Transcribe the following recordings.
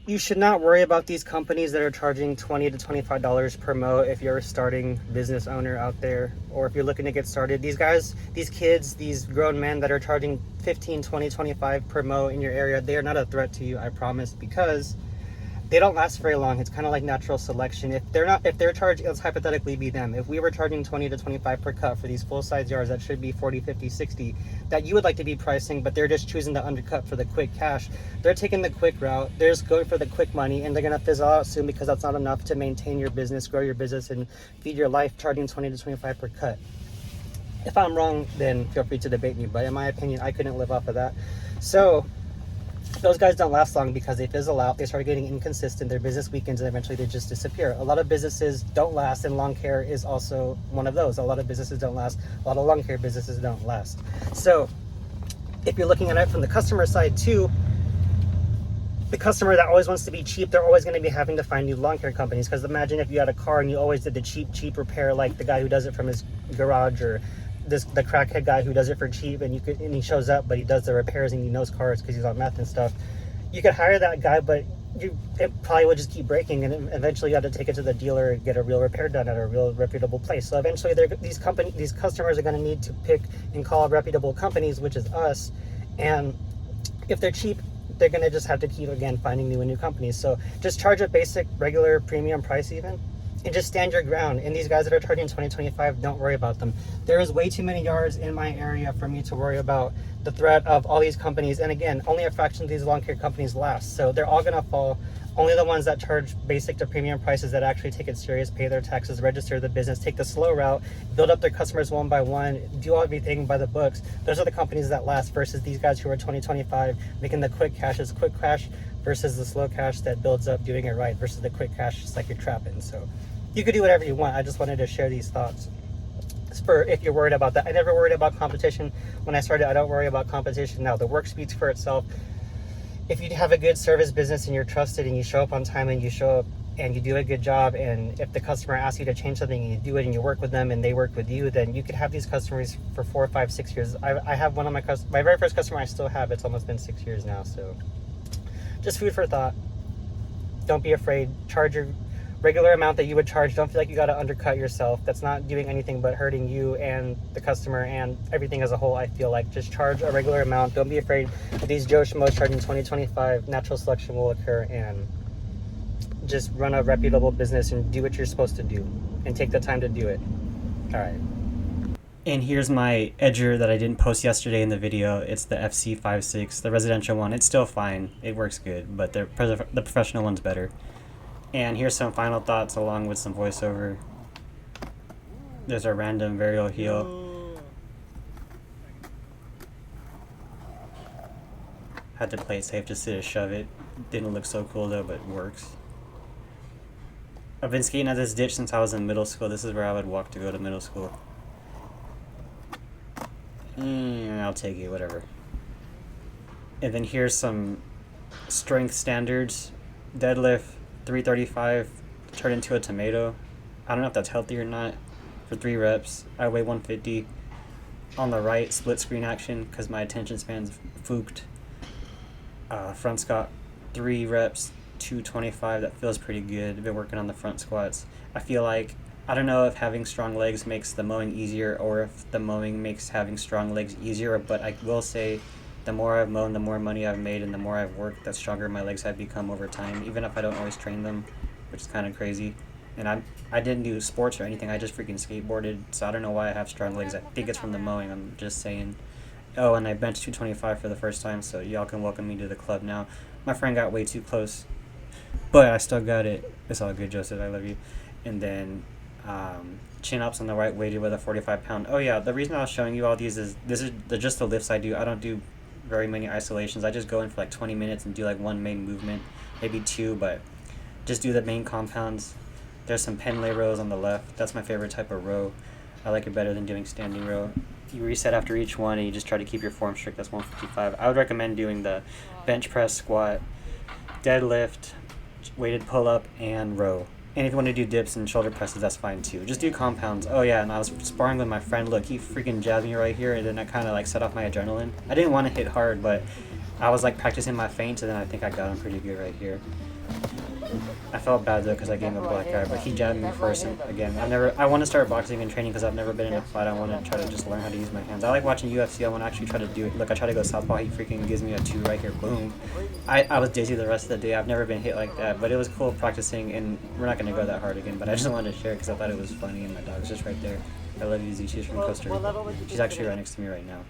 You should not worry about these companies that are charging $20 to $25 per mow if you're a starting business owner out there, or if you're looking to get started. These guys, these kids, these grown men that are charging 15, 20, 25 per mow in your area, they are not a threat to you, I promise, because they don't last very long. It's kind of like natural selection. If they're charging, let's hypothetically be them. If we were charging 20 to 25 per cut for these full size yards that should be 40, 50, 60, that you would like to be pricing, but they're just choosing to undercut for the quick cash. They're taking the quick route. They're just going for the quick money, and they're going to fizzle out soon because that's not enough to maintain your business, grow your business, and feed your life, charging 20 to 25 per cut. If I'm wrong, then feel free to debate me, but in my opinion, I couldn't live off of that. So those guys don't last long because they fizzle out, they start getting inconsistent, their business weakens, and eventually they just disappear. A lot of businesses don't last, and lawn care is also one of those. A lot of businesses don't last, a lot of lawn care businesses don't last. So if you're looking at it from the customer side too, the customer that always wants to be cheap, they're always going to be having to find new lawn care companies. Because imagine if you had a car and you always did the cheap repair, like the guy who does it from his garage, or the crackhead guy who does it for cheap, and he shows up, but he does the repairs and he knows cars because he's on meth and stuff. You could hire that guy, but it probably would just keep breaking, and eventually you have to take it to the dealer and get a real repair done at a real reputable place. So eventually these customers are going to need to pick and call reputable companies, which is us. And if they're cheap, they're going to just have to keep, again, finding new companies. So just charge a basic, regular, premium price even, and just stand your ground. And these guys that are charging 2025, don't worry about them. There is way too many yards in my area for me to worry about the threat of all these companies. And again, only a fraction of these lawn care companies last. So they're all going to fall. Only the ones that charge basic to premium prices, that actually take it serious, pay their taxes, register the business, take the slow route, build up their customers one by one, do everything by the books. Those are the companies that last, versus these guys who are 2025 making the quick cash versus the slow cash that builds up doing it right, versus the quick cash just like you're trapping. So you could do whatever you want. I just wanted to share these thoughts for if you're worried about that. I never worried about competition when I started. I don't worry about competition now. The work speaks for itself. If you have a good service business and you're trusted and you show up on time and you show up and you do a good job, and if the customer asks you to change something and you do it and you work with them and they work with you, then you could have these customers for 4, 5, 6 years. I have one of my very first customer I still have. It's almost been 6 years now. So just food for thought. Don't be afraid. Charge your regular amount that you would charge. Don't feel like you got to undercut yourself. That's not doing anything but hurting you and the customer and everything as a whole. I feel like just charge a regular amount. Don't be afraid of these Joe Schmoes charging 2025. Natural selection will occur, and just run a reputable business and do what you're supposed to do and take the time to do it. All right. And here's my edger that I didn't post yesterday in the video. It's the FC56, the residential one. It's still fine. It works good, but the professional one's better. And here's some final thoughts along with some voiceover. There's a random varial heel. Had to play it safe just to shove it. Didn't look so cool though, but it works. I've been skating at this ditch since I was in middle school. This is where I would walk to go to middle school. I'll take it, whatever. And then here's some strength standards. Deadlift 335 turned into a tomato. I don't know if that's healthy or not. For 3 reps, I weigh 150. On the right, split screen action because my attention span's fooked. Front squat, 3 reps, 225. That feels pretty good. I've been working on the front squats. I feel like, I don't know if having strong legs makes the mowing easier or if the mowing makes having strong legs easier, but I will say the more I've mown, the more money I've made, and the more I've worked, the stronger my legs have become over time, even if I don't always train them, which is kind of crazy. And I didn't do sports or anything. I just freaking skateboarded, so I don't know why I have strong legs. I think it's from the mowing. I'm just saying. Oh, and I benched 225 for the first time, so y'all can welcome me to the club now. My friend got way too close, but I still got it. It's all good, Joseph. I love you. And then chin-ups on the right, weighted with a 45-pound. Oh, yeah, the reason I was showing you all these is just the lifts I do. I don't do very many isolations. I just go in for like 20 minutes and do like one main movement, maybe 2, but just do the main compounds. There's some pen lay rows on the left. That's my favorite type of row. I like it better than doing standing row. You reset after each one and you just try to keep your form strict. That's 155. I would recommend doing the bench press, squat, deadlift, weighted pull-up, and row. And if you want to do dips and shoulder presses, that's fine too. Just do compounds. Oh yeah, and I was sparring with my friend. Look, he freaking jabbed me right here, and then I kind of like set off my adrenaline. I didn't want to hit hard, but I was like practicing my feints, and then I think I got him pretty good right here. I felt bad though because I gave him a black eye, but he jabbed me first. And again, I want to start boxing and training because I've never been in a fight. I want to try to just learn how to use my hands. I like watching UFC. I want to actually try to do it. Look, I try to go southpaw. He freaking gives me a 2 right here. Boom. I was dizzy the rest of the day. I've never been hit like that, but it was cool practicing. And we're not going to go that hard again, but I just wanted to share it because I thought it was funny. And my dog's just right there. I love you, Z. She's from Costa Rica. She's actually right next to me right now.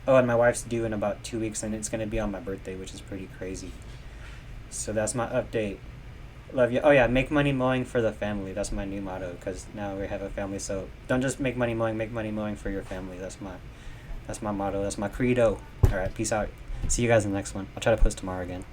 Oh, and my wife's due in about 2 weeks, and it's going to be on my birthday, which is pretty crazy. So that's my update. Love you. Oh yeah, make money mowing for the family. That's my new motto because now we have a family. So don't just make money mowing. Make money mowing for your family. That's my motto. That's my credo. All right, peace out. See you guys in the next one. I'll try to post tomorrow again.